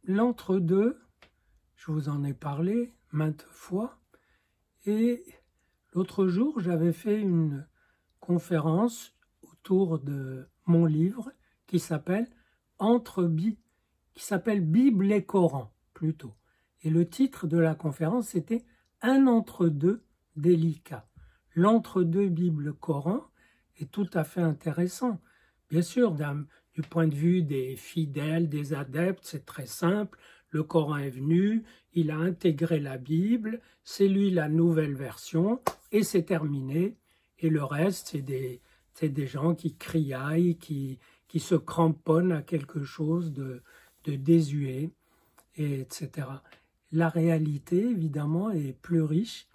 l'entre-deux, je vous en ai parlé maintes fois, et l'autre jour, j'avais fait une conférence autour de mon livre qui s'appelle Bible et Coran, plutôt. Et le titre de la conférence, c'était Un entre-deux délicat. L'entre-deux Bible-Coran est tout à fait intéressant. Bien sûr, du point de vue des fidèles, des adeptes, c'est très simple. Le Coran est venu, il a intégré la Bible, c'est lui la nouvelle version, et c'est terminé. Et le reste, c'est des gens qui criaillent, qui se cramponnent à quelque chose de désuet, etc. La réalité, évidemment, est plus riche.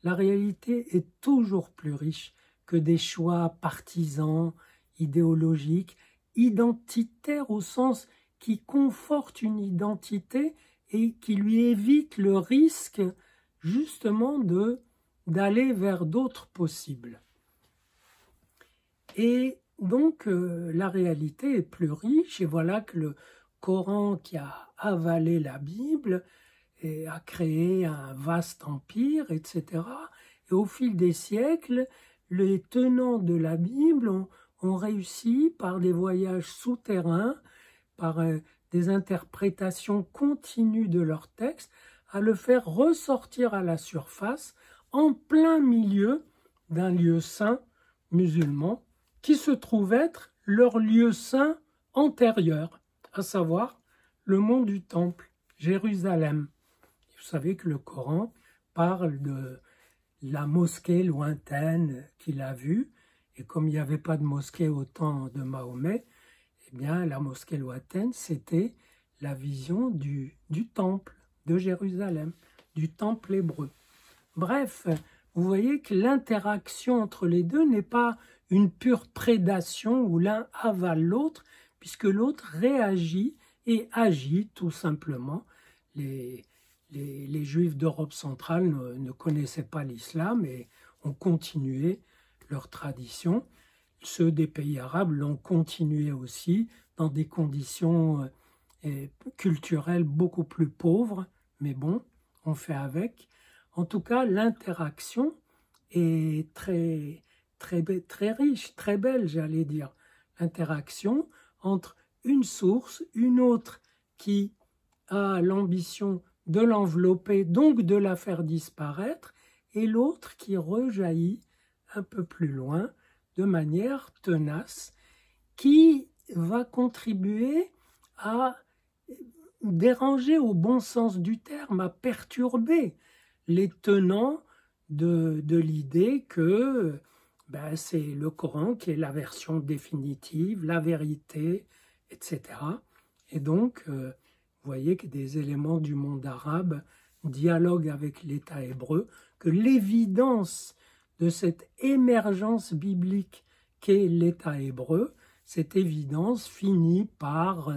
La réalité est toujours plus riche que des choix partisans, idéologiques, identitaires au sens qui conforte une identité et qui lui évite le risque justement d'aller vers d'autres possibles. Et donc la réalité est plus riche, et voilà que le Coran qui a avalé la Bible et a créé un vaste empire, etc. Et au fil des siècles, les tenants de la Bible ont réussi par des voyages souterrains, par des interprétations continues de leur texte, à le faire ressortir à la surface en plein milieu d'un lieu saint musulman qui se trouve être leur lieu saint antérieur, à savoir le mont du Temple, Jérusalem. Vous savez que le Coran parle de la mosquée lointaine qu'il a vue, et comme il n'y avait pas de mosquée au temps de Mahomet, eh bien la mosquée lointaine, c'était la vision du temple de Jérusalem, du temple hébreu. Bref, vous voyez que l'interaction entre les deux n'est pas une pure prédation où l'un avale l'autre, puisque l'autre réagit et agit tout simplement. Les Juifs d'Europe centrale ne connaissaient pas l'islam et ont continué leur tradition. Ceux des pays arabes l'ont continué aussi dans des conditions culturelles beaucoup plus pauvres, mais bon, on fait avec. En tout cas, l'interaction est très riche, très belle, j'allais dire. L'interaction entre une source, une autre qui a l'ambition de l'envelopper, donc de la faire disparaître, et l'autre qui rejaillit un peu plus loin, de manière tenace, qui va contribuer à déranger au bon sens du terme, à perturber les tenants de l'idée que c'est le Coran qui est la version définitive, la vérité, etc. Et donc, vous voyez que des éléments du monde arabe dialoguent avec l'État hébreu, que l'évidence de cette émergence biblique qu'est l'État hébreu, cette évidence finit par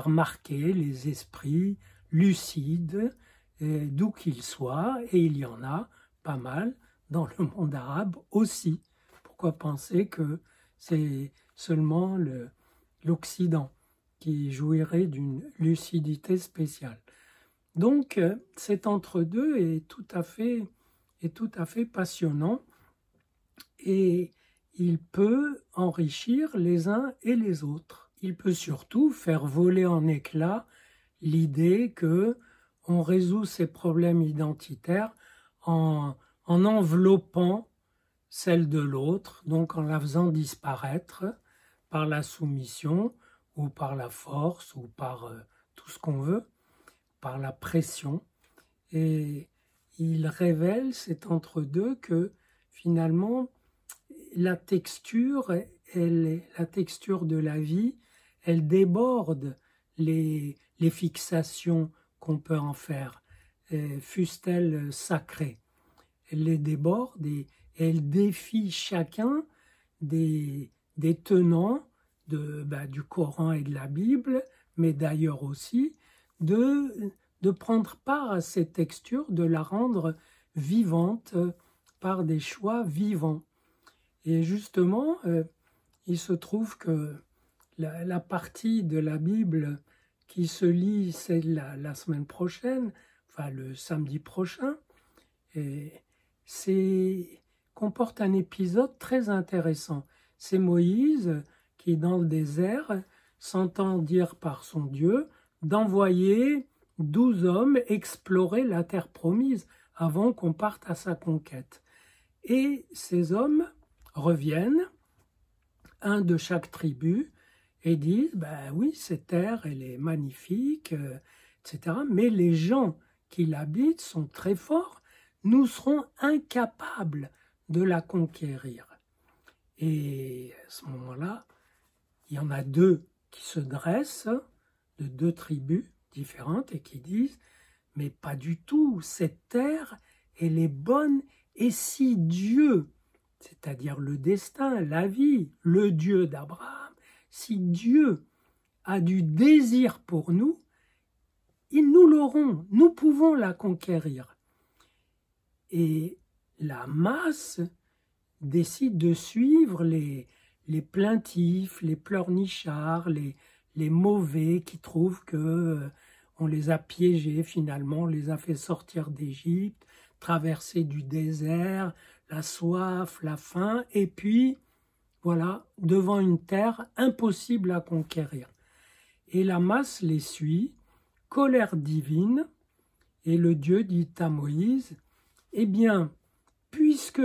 marquer les esprits lucides, d'où qu'ils soient, et il y en a pas mal dans le monde arabe aussi. Pourquoi penser que c'est seulement l'Occident qui jouirait d'une lucidité spéciale? Donc cet entre-deux est tout à fait passionnant, et il peut enrichir les uns et les autres. Il peut surtout faire voler en éclats l'idée que on résout ces problèmes identitaires en enveloppant celle de l'autre, donc en la faisant disparaître par la soumission ou par la force ou par tout ce qu'on veut, par la pression. Et il révèle cet entre-deux que finalement la texture de la vie, elle déborde les fixations qu'on peut en faire, fussent-elles sacrées. Elle les déborde et elle défie chacun des tenants du Coran et de la Bible, mais d'ailleurs aussi de prendre part à cette texture, de la rendre vivante par des choix vivants. Et justement, il se trouve que la partie de la Bible qui se lit, c'est la semaine prochaine, enfin le samedi prochain, et comporte un épisode très intéressant. C'est Moïse qui, dans le désert, s'entend dire par son Dieu d'envoyer 12 hommes explorer la terre promise avant qu'on parte à sa conquête. Et ces hommes reviennent, un de chaque tribu, et disent, ben oui, cette terre, elle est magnifique, etc. Mais les gens qui l'habitent sont très forts, nous serons incapables de la conquérir. Et à ce moment-là, il y en a deux qui se dressent, de deux tribus différentes, et qui disent, mais pas du tout, cette terre, elle est bonne, et si Dieu, c'est-à-dire le destin, la vie, le Dieu d'Abraham, si Dieu a du désir pour nous, nous l'aurons, nous pouvons la conquérir. Et la masse décide de suivre les plaintifs, les pleurnichards, les mauvais qui trouvent que on les a piégés finalement, on les a fait sortir d'Égypte, traverser du désert, la soif, la faim, et puis voilà, devant une terre impossible à conquérir. Et la masse les suit, colère divine, et le Dieu dit à Moïse, eh bien, puisque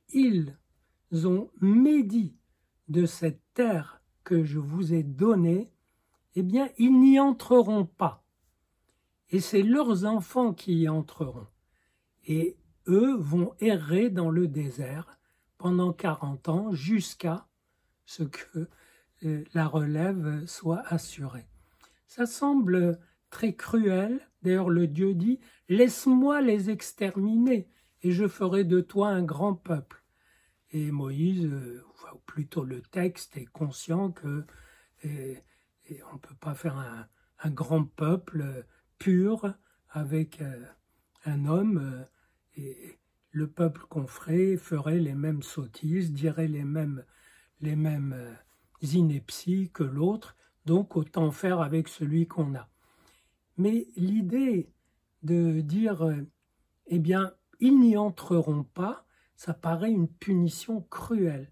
ils ont médit de cette terre que je vous ai donnée, eh bien, ils n'y entreront pas. Et c'est leurs enfants qui y entreront. Et eux vont errer dans le désert pendant 40 ans jusqu'à ce que la relève soit assurée. Ça semble très cruel. D'ailleurs, le Dieu dit « Laisse-moi les exterminer et je ferai de toi un grand peuple. » Et Moïse, ou plutôt le texte, est conscient que on ne peut pas faire un grand peuple pur avec un homme. Et le peuple qu'on ferait les mêmes sottises, dirait les mêmes inepties que l'autre, donc autant faire avec celui qu'on a. Mais l'idée de dire, eh bien, ils n'y entreront pas, ça paraît une punition cruelle.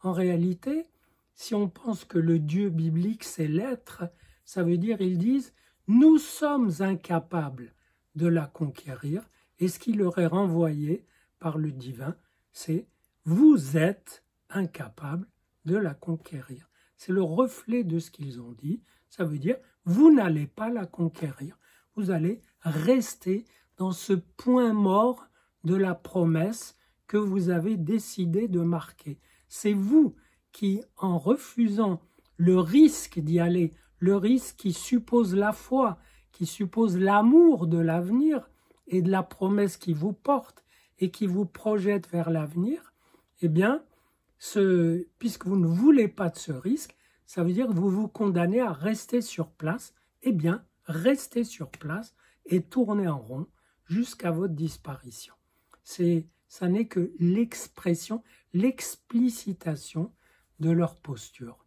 En réalité, si on pense que le Dieu biblique, c'est l'être, ça veut dire, ils disent, nous sommes incapables de la conquérir, et ce qui leur est renvoyé par le divin, c'est « vous êtes incapables de la conquérir ». C'est le reflet de ce qu'ils ont dit. Ça veut dire « vous n'allez pas la conquérir ». Vous allez rester dans ce point mort de la promesse que vous avez décidé de marquer. C'est vous qui, en refusant le risque d'y aller, le risque qui suppose la foi, qui suppose l'amour de l'avenir et de la promesse qui vous porte et qui vous projette vers l'avenir, eh bien, puisque vous ne voulez pas de ce risque, ça veut dire que vous vous condamnez à rester sur place. Eh bien, restez sur place et tournez en rond jusqu'à votre disparition. Ça n'est que l'expression, l'explicitation de leur posture.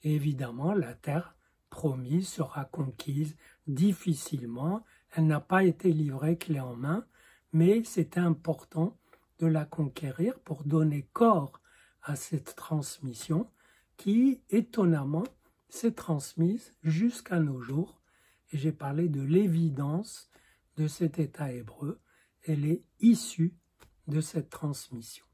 Et évidemment, la terre promise sera conquise difficilement. Elle n'a pas été livrée clé en main, mais c'était important de la conquérir pour donner corps à cette transmission qui, étonnamment, s'est transmise jusqu'à nos jours. Et j'ai parlé de l'évidence de cet état hébreu. Elle est issue de cette transmission.